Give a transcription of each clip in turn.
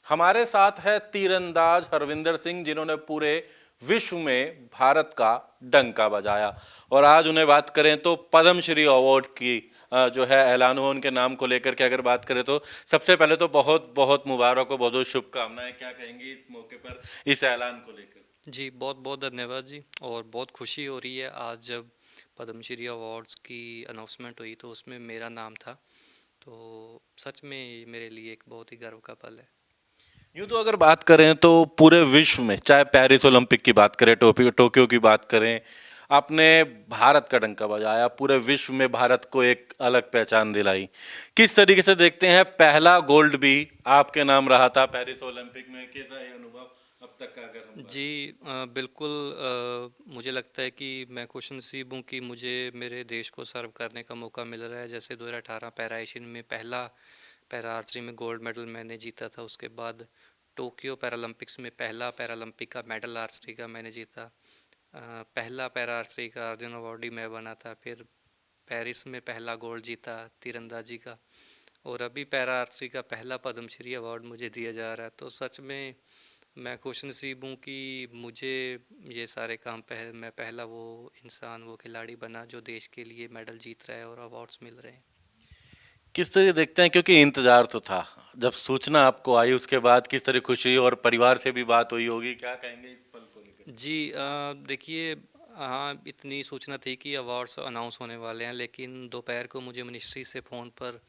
हमारे साथ है तीरंदाज हरविंदर सिंह, जिन्होंने पूरे विश्व में भारत का डंका बजाया। और आज उन्हें बात करें तो पद्मश्री अवार्ड की जो है ऐलान हुआ उनके नाम को लेकर के। अगर बात करें तो सबसे पहले तो बहुत बहुत मुबारक हो, बहुत बहुत शुभकामनाएं। क्या कहेंगे इस मौके पर, इस ऐलान को लेकर? जी, बहुत बहुत धन्यवाद जी। और बहुत खुशी हो रही है आज जब पद्मश्री अवार्ड्स की अनाउंसमेंट हुई तो उसमें मेरा नाम था। तो सच में ये मेरे लिए एक बहुत ही गर्व का पल है। यूं तो अगर बात करें तो पूरे विश्व में, चाहे पेरिस ओलंपिक की बात करें, टोक्यो की बात करें, आपने भारत का डंका बजाया, पूरे विश्व में भारत को एक अलग पहचान दिलाई। किस तरीके से देखते हैं, पहला गोल्ड भी आपके नाम रहा था पेरिस ओलंपिक में। कैसा है अनुभव अब तक का, अगर हम बात जी, करें? बिल्कुल। मुझे लगता है कि मैं खुशनसीब हूँ कि मुझे मेरे देश को सर्व करने का मौका मिल रहा है। जैसे 2018 पैरा एशियन में पहला पैरा आर्चरी में गोल्ड मेडल मैंने जीता था। उसके बाद टोक्यो पैरालंपिक्स में पहला पैरालंपिक का मेडल आर्चरी का मैंने जीता। पहला पैरा आर्चरी का अर्जुन अवार्डी मैं बना था। फिर पेरिस में पहला गोल्ड जीता तीरंदाजी का। और अभी पैरा आर्चरी का पहला पद्मश्री अवार्ड मुझे दिया जा रहा है। तो सच में मैं खुशनसीब हूँ कि मुझे ये सारे काम मैं पहला वो इंसान, वो खिलाड़ी बना जो देश के लिए मेडल जीत रहा है और अवार्ड्स मिल रहे हैं। किस तरह देखते हैं, क्योंकि इंतजार तो था, जब सूचना आपको आई उसके बाद किस तरह खुशी हुई, और परिवार से भी बात हुई होगी, क्या कहेंगे इस पल को लेकर? जी, देखिए, हाँ, इतनी सूचना थी कि अवार्ड्स अनाउंस होने वाले हैं, लेकिन दोपहर को मुझे मिनिस्ट्री से फ़ोन पर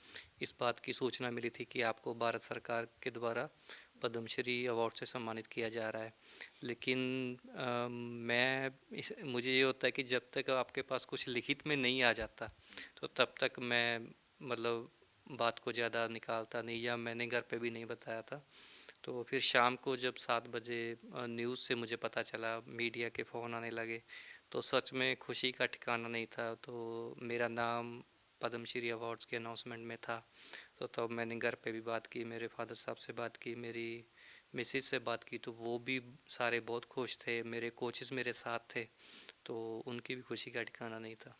इस बात की सूचना मिली थी कि आपको भारत सरकार के द्वारा पद्मश्री अवार्ड से सम्मानित किया जा रहा है। लेकिन मुझे ये होता है कि जब तक आपके पास कुछ लिखित में नहीं आ जाता तो तब तक मैं, मतलब, बात को ज़्यादा निकालता नहीं, या मैंने घर पे भी नहीं बताया था। तो फिर शाम को जब 7 बजे न्यूज़ से मुझे पता चला, मीडिया के फ़ोन आने लगे, तो सच में खुशी का ठिकाना नहीं था। तो मेरा नाम पद्मश्री अवार्ड्स के अनाउंसमेंट में था। तो तब मैंने घर पे भी बात की, मेरे फादर साहब से बात की, मेरी मिसेज से बात की, तो वो भी सारे बहुत खुश थे। मेरे कोचेस मेरे साथ थे, तो उनकी भी खुशी का ठिकाना नहीं था।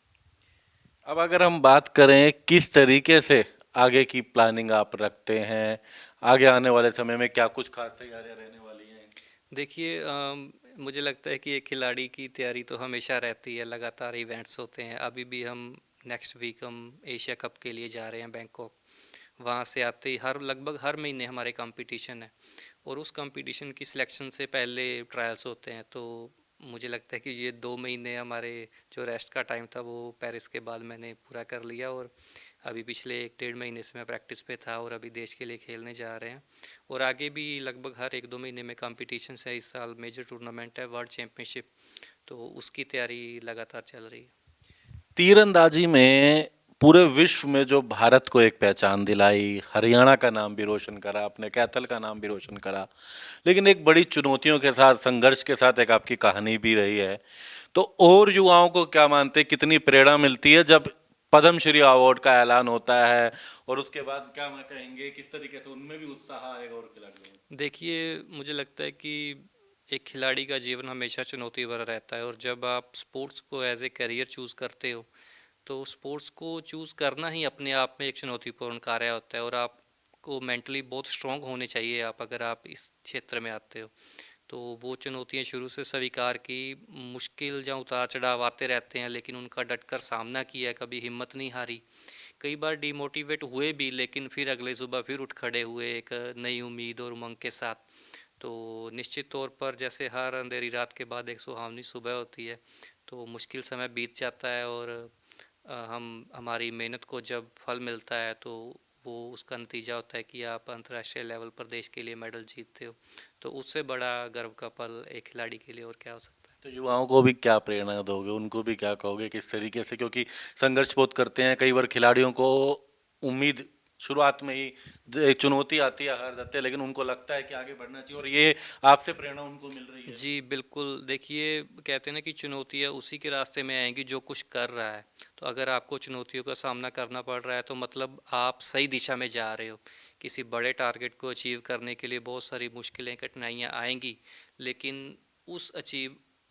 अब अगर हम बात करें किस तरीके से आगे की प्लानिंग आप रखते हैं, आगे आने वाले समय में क्या कुछ खास तैयारियां रहने वाली हैं? देखिए, मुझे लगता है कि एक खिलाड़ी की तैयारी तो हमेशा रहती है, लगातार इवेंट्स होते हैं। अभी भी हम नेक्स्ट वीक हम एशिया कप के लिए जा रहे हैं बैंकॉक। वहाँ से आते ही लगभग हर महीने हमारे कंपटीशन है, और उस कंपटीशन की सिलेक्शन से पहले ट्रायल्स होते हैं। तो मुझे लगता है कि ये 2 महीने हमारे जो रेस्ट का टाइम था वो पेरिस के बाद मैंने पूरा कर लिया। और अभी पिछले 1 डेढ़ महीने से मैं प्रैक्टिस पे था, और अभी देश के लिए खेलने जा रहे हैं। और आगे भी लगभग हर 1 2 महीने में कंपटीशन है। इस साल मेजर टूर्नामेंट है, वर्ल्ड चैम्पियनशिप, तो उसकी तैयारी लगातार चल रही है। तीरंदाजी में पूरे विश्व में जो भारत को एक पहचान दिलाई, हरियाणा का नाम भी रोशन करा, अपने कैथल का नाम भी रोशन करा, लेकिन एक बड़ी चुनौतियों के साथ, संघर्ष के साथ एक आपकी कहानी भी रही है। तो और युवाओं को क्या मानते हैं, कितनी प्रेरणा मिलती है जब पद्मश्री अवार्ड का ऐलान होता है, और उसके बाद क्या मैं कहेंगे किस तरीके से उनमें भी उत्साह आएगा और खिलाड़ियों में? देखिए, मुझे लगता है कि एक खिलाड़ी का जीवन हमेशा चुनौती भरा रहता है। और जब आप स्पोर्ट्स को एज ए करियर चूज़ करते हो, तो स्पोर्ट्स को चूज़ करना ही अपने आप में एक चुनौतीपूर्ण कार्य होता है। और आपको मेंटली बहुत स्ट्रांग होने चाहिए, आप अगर आप इस क्षेत्र में आते हो। तो वो चुनौतियां शुरू से स्वीकार की। मुश्किल या उतार चढ़ाव आते रहते हैं, लेकिन उनका डटकर सामना किया, कभी हिम्मत नहीं हारी। कई बार डिमोटिवेट हुए भी, लेकिन फिर अगले सुबह फिर उठ खड़े हुए एक नई उम्मीद और उमंग के साथ। तो निश्चित तौर पर जैसे हर अंधेरी रात के बाद एक सुहावनी सुबह होती है, तो मुश्किल समय बीत जाता है। और हम हमारी मेहनत को जब फल मिलता है, तो वो उसका नतीजा होता है कि आप अंतर्राष्ट्रीय लेवल पर देश के लिए मेडल जीतते हो। तो उससे बड़ा गर्व का पल एक खिलाड़ी के लिए और क्या हो सकता है। तो युवाओं को भी क्या प्रेरणा दोगे, उनको भी क्या कहोगे किस तरीके से, क्योंकि संघर्ष बहुत करते हैं कई बार खिलाड़ियों को, उम्मीद शुरुआत में ही एक चुनौती आती है, हार जाते हैं, लेकिन उनको लगता है कि आगे बढ़ना चाहिए, और ये आपसे प्रेरणा उनको मिल रही है। जी बिल्कुल। देखिए, कहते हैं ना कि चुनौतियाँ उसी के रास्ते में आएंगी जो कुछ कर रहा है। तो अगर आपको चुनौतियों का सामना करना पड़ रहा है, तो मतलब आप सही दिशा में जा रहे हो। किसी बड़े टारगेट को अचीव करने के लिए बहुत सारी मुश्किलें, कठिनाइयाँ आएंगी, लेकिन उस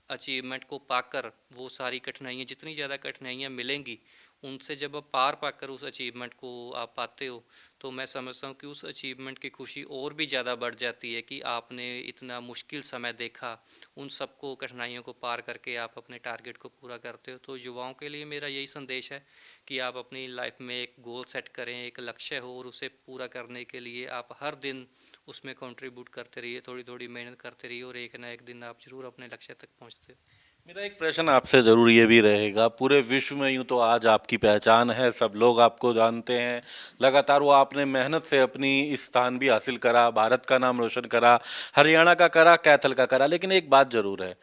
अचीवमेंट को पाकर वो सारी कठिनाइयाँ, जितनी ज़्यादा कठिनाइयाँ मिलेंगी, उनसे जब आप पार पाकर उस अचीवमेंट को आप पाते हो, तो मैं समझता हूँ कि उस अचीवमेंट की खुशी और भी ज़्यादा बढ़ जाती है कि आपने इतना मुश्किल समय देखा, उन सबको कठिनाइयों को पार करके आप अपने टारगेट को पूरा करते हो। तो युवाओं के लिए मेरा यही संदेश है कि आप अपनी लाइफ में एक गोल सेट करें, एक लक्ष्य हो, और उसे पूरा करने के लिए आप हर दिन उसमें कंट्रीब्यूट करते रहिए, थोड़ी थोड़ी मेहनत करते रहिए, और एक ना एक दिन आप ज़रूर अपने लक्ष्य तक पहुँचते हो। मेरा एक प्रश्न आपसे जरूर ये भी रहेगा, पूरे विश्व में यूं तो आज आपकी पहचान है, सब लोग आपको जानते हैं, लगातार वो आपने मेहनत से अपनी इस स्थान भी हासिल करा, भारत का नाम रोशन करा, हरियाणा का करा, कैथल का करा, लेकिन एक बात जरूर है,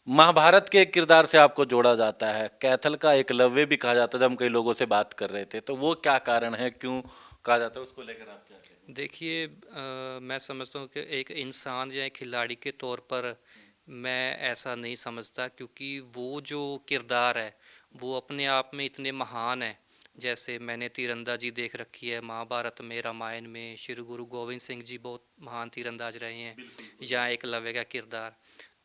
महाभारत के एक किरदार से आपको जोड़ा जाता है, कैथल का एकलव्य भी कहा जाता है। जब हम कई लोगों से बात कर रहे थे तो वो क्या कारण है, क्यों कहा जाता है, उसको लेकर आप क्या कहेंगे? देखिए, मैं समझता हूँ कि एक इंसान या एक खिलाड़ी के तौर पर मैं ऐसा नहीं समझता, क्योंकि वो जो किरदार है वो अपने आप में इतने महान है। जैसे मैंने तीरंदाजी देख रखी है महाभारत में, रामायण में श्री गुरु गोविंद सिंह जी बहुत महान तीरंदाज रहे हैं, या एकलव्य का किरदार।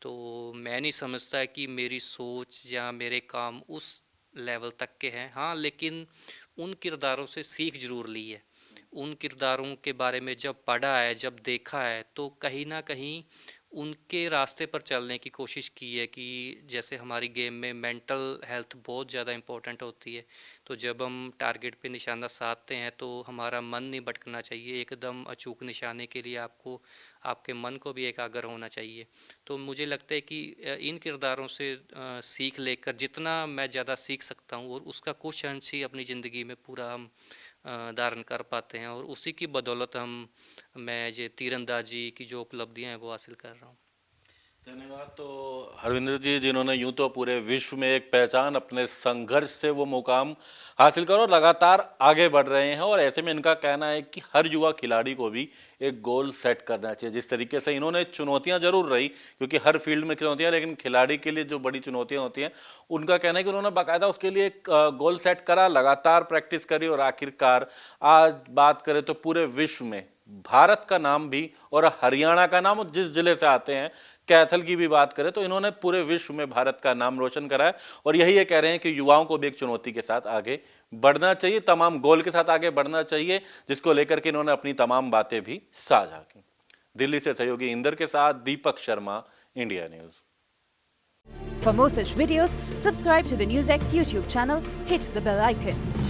तो मैं नहीं समझता कि मेरी सोच या मेरे काम उस लेवल तक के हैं। हाँ, लेकिन उन किरदारों से सीख जरूर ली है। उन किरदारों के बारे में जब पढ़ा है, जब देखा है, तो कहीं ना कहीं उनके रास्ते पर चलने की कोशिश की है। कि जैसे हमारी गेम में मेंटल हेल्थ बहुत ज़्यादा इम्पोर्टेंट होती है, तो जब हम टारगेट पे निशाना साधते हैं तो हमारा मन नहीं भटकना चाहिए। एकदम अचूक निशाने के लिए आपको आपके मन को भी एकाग्र होना चाहिए। तो मुझे लगता है कि इन किरदारों से सीख लेकर जितना मैं ज़्यादा सीख सकता हूँ, और उसका कुछ अंश ही अपनी ज़िंदगी में पूरा हम धारण कर पाते हैं, और उसी की बदौलत मैं ये तीरंदाजी की जो उपलब्धियां हैं वो हासिल कर रहा हूँ। धन्यवाद। तो हरविंदर जी, जिन्होंने यूं तो पूरे विश्व में एक पहचान, अपने संघर्ष से वो मुकाम हासिल करो, लगातार आगे बढ़ रहे हैं, और ऐसे में इनका कहना है कि हर युवा खिलाड़ी को भी एक गोल सेट करना चाहिए। जिस तरीके से इन्होंने चुनौतियां जरूर रही, क्योंकि हर फील्ड में चुनौतियां, लेकिन खिलाड़ी के लिए जो बड़ी चुनौतियां होती हैं, उनका कहना है कि उन्होंने बाकायदा उसके लिए एक गोल सेट करा, लगातार प्रैक्टिस करी, और आखिरकार आज बात करें तो पूरे विश्व में भारत का नाम भी, और हरियाणा का नाम, और जिस जिले से आते हैं कैथल की भी बात करें, तो इन्होंने पूरे विश्व में भारत का नाम रोशन करा है। और यही ये कह रहे हैं कि युवाओं को भी एक चुनौती के साथ आगे बढ़ना चाहिए, तमाम गोल के साथ आगे बढ़ना चाहिए, जिसको लेकर के इन्होंने अपनी तमाम बातें भी साझा की। दिल्ली से सहयोगी इंदर के साथ Deepak Sharma, India news. For more such videos, subscribe to the NewsX YouTube channel, hit the bell icon.